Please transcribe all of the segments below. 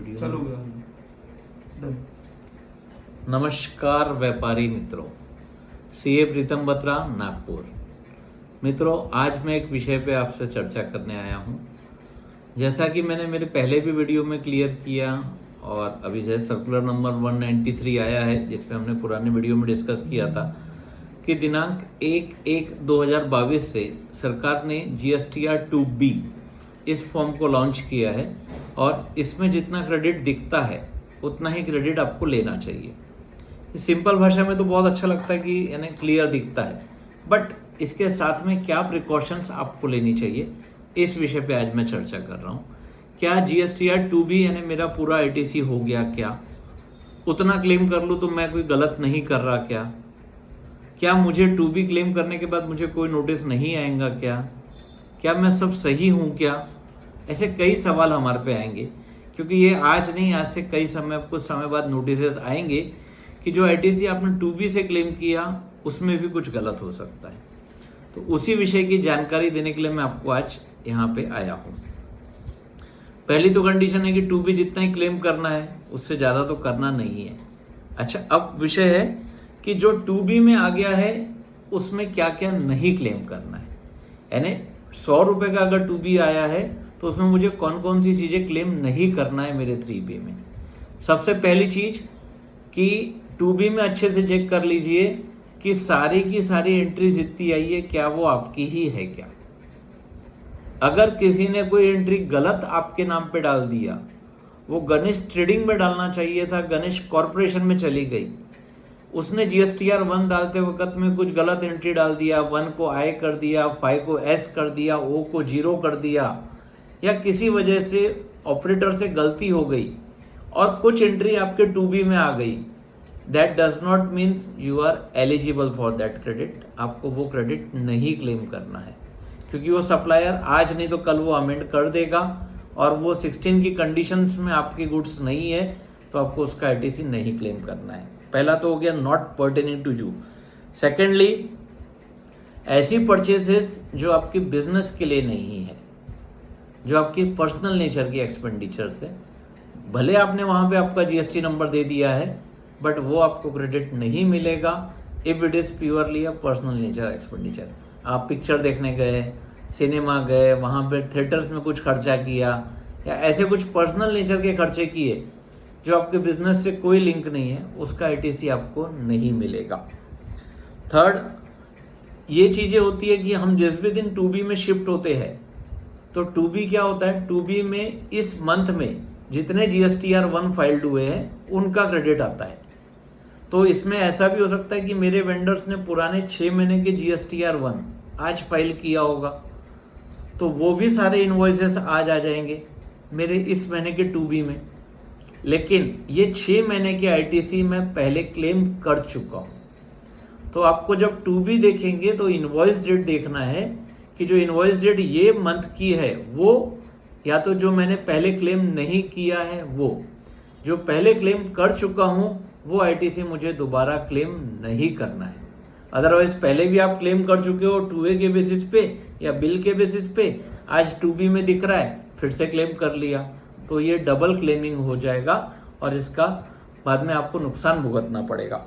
Video चलो गया done. नमस्कार व्यापारी मित्रों, सीए प्रीतम बत्रा, नागपुर। मित्रों, आज मैं एक विषय पे आपसे चर्चा करने आया हूँ। जैसा कि मैंने मेरे पहले भी वीडियो में क्लियर किया और अभी से सर्कुलर नंबर 193 आया है, जिसमें हमने पुराने वीडियो में डिस्कस किया था कि दिनांक 1/1/2022 से सरकार ने GSTR 2B इस फॉर्म को लॉन्च किया है और इसमें जितना क्रेडिट दिखता है उतना ही क्रेडिट आपको लेना चाहिए। सिंपल भाषा में तो बहुत अच्छा लगता है कि यानी क्लियर दिखता है, बट इसके साथ में क्या प्रिकॉशंस आपको लेनी चाहिए, इस विषय पे आज मैं चर्चा कर रहा हूँ। क्या GSTR 2B यानी मेरा पूरा ITC हो गया, क्या उतना क्लेम कर लूँ तो मैं कोई गलत नहीं कर रहा, क्या मुझे 2B क्लेम करने के बाद मुझे कोई नोटिस नहीं आएगा, क्या मैं सब सही हूँ, क्या ऐसे कई सवाल हमारे पे आएंगे, क्योंकि ये आज नहीं, आज से कई समय कुछ समय बाद नोटिस आएंगे कि जो ITC आपने 2B से क्लेम किया उसमें भी कुछ गलत हो सकता है। तो उसी विषय की जानकारी देने के लिए मैं आपको आज यहाँ पे आया हूँ। पहली तो कंडीशन है कि 2B जितना ही क्लेम करना है, उससे ज़्यादा तो करना नहीं है। अच्छा, अब विषय है कि जो 2B में आ गया है उसमें क्या क्या नहीं क्लेम करना है। यानी 100 रुपये का अगर 2B आया है तो उसमें मुझे कौन कौन सी चीज़ें क्लेम नहीं करना है मेरे 3B में। सबसे पहली चीज़ कि 2B में अच्छे से चेक कर लीजिए कि सारी की सारी एंट्री जितनी आई है क्या वो आपकी ही है क्या। अगर किसी ने कोई एंट्री गलत आपके नाम पे डाल दिया, वो गणेश ट्रेडिंग में डालना चाहिए था, गणेश कॉरपोरेशन में चली गई, उसने GSTR 1 डालते वक्त में कुछ गलत एंट्री डाल दिया, 1 को I कर दिया, 5 को S कर दिया, O को 0 कर दिया, या किसी वजह से ऑपरेटर से गलती हो गई और कुछ एंट्री आपके 2B में आ गई, that does not means you are eligible for that credit. आपको वो क्रेडिट नहीं क्लेम करना है, क्योंकि वो सप्लायर आज नहीं तो कल वो अमेंड कर देगा और वो 16 की कंडीशंस में आपकी गुड्स नहीं है तो आपको उसका ITC नहीं क्लेम करना है। पहला तो हो गया not pertaining to you. Secondly, ऐसी परचेसेस जो आपकी बिजनेस के लिए नहीं है, जो आपकी पर्सनल नेचर की एक्सपेंडिचर्स है, भले आपने वहाँ पे आपका GST नंबर दे दिया है बट वो आपको क्रेडिट नहीं मिलेगा if it is purely a personal nature expenditure. आप पिक्चर देखने गए, सिनेमा गए, वहाँ पे थिएटर्स में कुछ खर्चा किया, या ऐसे कुछ पर्सनल नेचर के खर्चे किए जो आपके बिजनेस से कोई लिंक नहीं है, उसका ITC आपको नहीं मिलेगा। थर्ड, ये चीज़ें होती है कि हम जिस भी दिन 2B में शिफ्ट होते हैं तो 2B क्या होता है, 2B में इस मंथ में जितने GSTR 1 फाइल्ड हुए हैं उनका क्रेडिट आता है। तो इसमें ऐसा भी हो सकता है कि मेरे वेंडर्स ने पुराने 6 महीने के GSTR 1 आज फाइल किया होगा, तो वो भी सारे इनवॉइसेस आज आ जाएंगे मेरे इस महीने के 2B में, लेकिन ये 6 महीने के ITC मैं पहले क्लेम कर चुका हूँ। तो आपको जब 2B देखेंगे तो इनवॉइस डेट देखना है कि जो इनवॉइस डेट ये मंथ की है वो, या तो जो मैंने पहले क्लेम नहीं किया है वो, जो पहले क्लेम कर चुका हूँ वो ITC मुझे दोबारा क्लेम नहीं करना है। अदरवाइज पहले भी आप क्लेम कर चुके हो 2A के बेसिस पे या बिल के बेसिस पे, आज 2B में दिख रहा है फिर से क्लेम कर लिया, तो ये डबल क्लेमिंग हो जाएगा और इसका बाद में आपको नुकसान भुगतना पड़ेगा।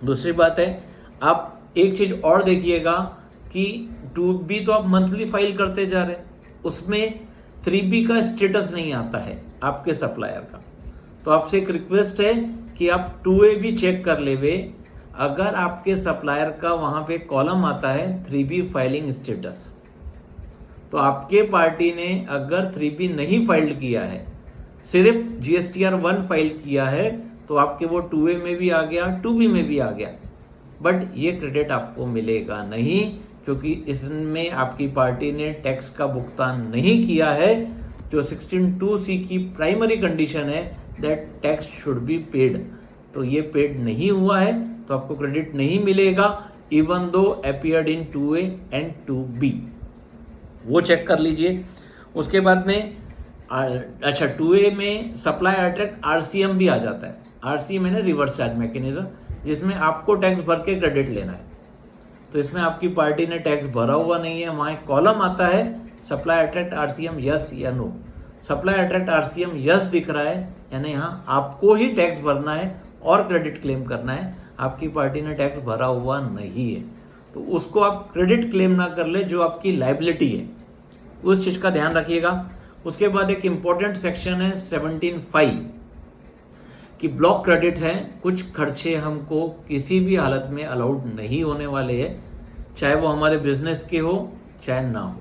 दूसरी बात है, आप एक चीज़ और देखिएगा कि 2B तो आप मंथली फाइल करते जा रहे हैं, उसमें 3B का स्टेटस नहीं आता है आपके सप्लायर का। तो आपसे एक रिक्वेस्ट है कि आप 2A भी चेक कर लेवे। अगर आपके सप्लायर का वहाँ पे कॉलम आता है 3B फाइलिंग स्टेटस, तो आपके पार्टी ने अगर 3B नहीं फाइल्ड किया है, सिर्फ GSTR 1 फाइल किया है, तो आपके वो 2A में भी आ गया, 2B में भी आ गया, बट ये क्रेडिट आपको मिलेगा नहीं, क्योंकि इसमें आपकी पार्टी ने टैक्स का भुगतान नहीं किया है। जो 16(2)(c) की प्राइमरी कंडीशन है that tax should be paid, तो ये पेड नहीं हुआ है तो आपको क्रेडिट नहीं मिलेगा even though appeared in 2A and 2B। वो चेक कर लीजिए। उसके बाद में अच्छा, 2A में सप्लाई अट्रैक्ट RCM भी आ जाता है। RCM है ना, रिवर्स चार्ज मैकेनिज्म, जिसमें आपको टैक्स भर के क्रेडिट लेना है। तो इसमें आपकी पार्टी ने टैक्स भरा हुआ नहीं है, वहाँ एक कॉलम आता है सप्लाई अट्रैक्ट RCM यस या no, supply attract RCM yes दिख रहा है, यानी यहाँ आपको ही टैक्स भरना है और क्रेडिट क्लेम करना है, आपकी पार्टी ने टैक्स भरा हुआ नहीं है, तो उसको आप क्रेडिट क्लेम ना कर ले जो आपकी लाइबिलिटी है, उस चीज़ का ध्यान रखिएगा। उसके बाद एक इम्पॉर्टेंट सेक्शन है 17(5) कि ब्लॉक क्रेडिट है, कुछ खर्चे हमको किसी भी हालत में अलाउड नहीं होने वाले हैं, चाहे वो हमारे बिजनेस के हो चाहे ना हो।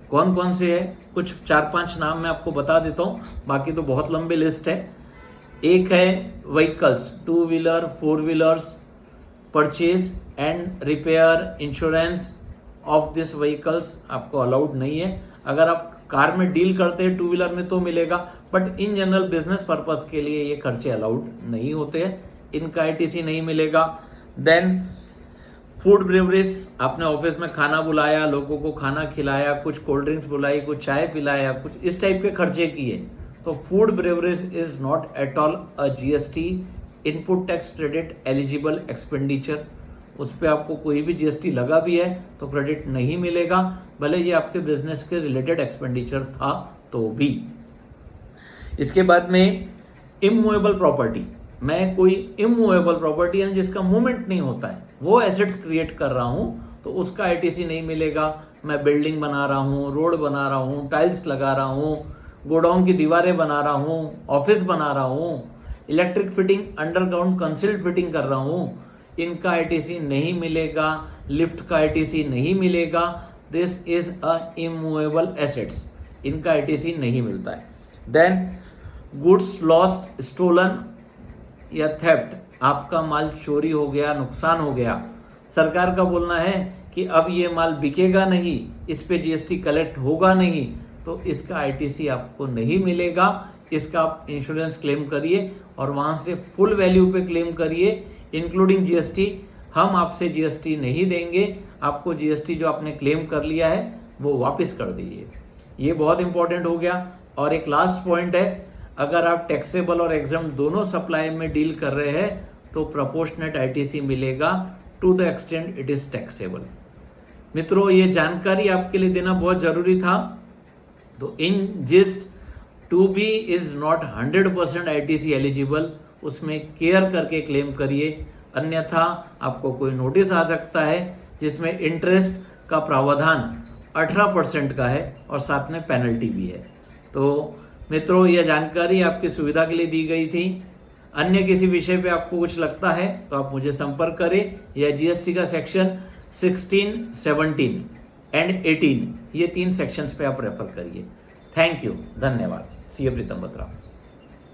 कौन कौन से है, कुछ 4-5 नाम मैं आपको बता देता हूँ, बाकी तो बहुत लंबी लिस्ट है। एक है vehicles, 2 wheeler 4 wheelers, purchase and repair insurance of this vehicles आपको अलाउड नहीं है। अगर आप कार में डील करते हैं 2 व्हीलर में तो मिलेगा, but in general business purpose के लिए ये खर्चे अलाउड नहीं होते हैं, इनका आईटीसी नहीं मिलेगा। देन फूड ब्रेवरीज, आपने ऑफिस में खाना बुलाया, लोगों को खाना खिलाया, कुछ कोल्ड ड्रिंक्स बुलाई, कुछ चाय पिलाया, कुछ इस टाइप के खर्चे किए, तो food breweries is not at all a GST input tax credit eligible expenditure. उस पर आपको कोई भी जीएसटी लगा भी है तो क्रेडिट नहीं मिलेगा, भले ये आपके बिजनेस के रिलेटेड एक्सपेंडिचर था तो भी। इसके बाद में इमूवेबल प्रॉपर्टी, मैं कोई इमूवेबल प्रॉपर्टी यानी जिसका मूवमेंट नहीं होता है वो एसेट्स क्रिएट कर रहा हूँ तो उसका आईटीसी नहीं मिलेगा। मैं बिल्डिंग बना रहा हूँ, रोड बना रहा हूँ, टाइल्स लगा रहा हूँ, गोडाउन की दीवारें बना रहा हूँ, ऑफिस बना रहा हूँ, electric fitting underground concealed fitting कर रहा हूँ, इनका आईटीसी नहीं मिलेगा। लिफ्ट का आईटीसी नहीं मिलेगा। This is a immovable assets, इनका आईटीसी नहीं मिलता है। देन गुड्स लॉस्ट स्टोलन या थेफ्ट, आपका माल चोरी हो गया, नुकसान हो गया, सरकार का बोलना है कि अब ये माल बिकेगा नहीं, इस पे जीएसटी कलेक्ट होगा नहीं, तो इसका आईटीसी आपको नहीं मिलेगा। इसका आप इंश्योरेंस क्लेम करिए और वहाँ से फुल वैल्यू पे क्लेम करिए इंक्लूडिंग जीएसटी। हम आपसे जीएसटी नहीं देंगे, आपको जीएसटी जो आपने क्लेम कर लिया है वो वापस कर दीजिए। ये बहुत इंपॉर्टेंट हो गया। और एक लास्ट पॉइंट है, अगर आप टैक्सेबल और एग्जम्प्ट दोनों सप्लाई में डील कर रहे हैं तो प्रोपोर्शनेट आईटीसी मिलेगा to the extent it is taxable. मित्रों, ये जानकारी आपके लिए देना बहुत जरूरी था। तो in gist to be is not 100% ITC eligible, उसमें केयर करके क्लेम करिए, अन्यथा आपको कोई नोटिस आ सकता है जिसमें इंटरेस्ट का प्रावधान 18% का है और साथ में पेनल्टी भी है। तो मित्रों, यह जानकारी आपकी सुविधा के लिए दी गई थी। अन्य किसी विषय पे आपको कुछ लगता है तो आप मुझे संपर्क करें, या जीएसटी का सेक्शन 16, 17 एंड 18 ये 3 सेक्शंस पे आप रेफर करिए। थैंक यू, धन्यवाद। सीए प्रीतम बत्रा।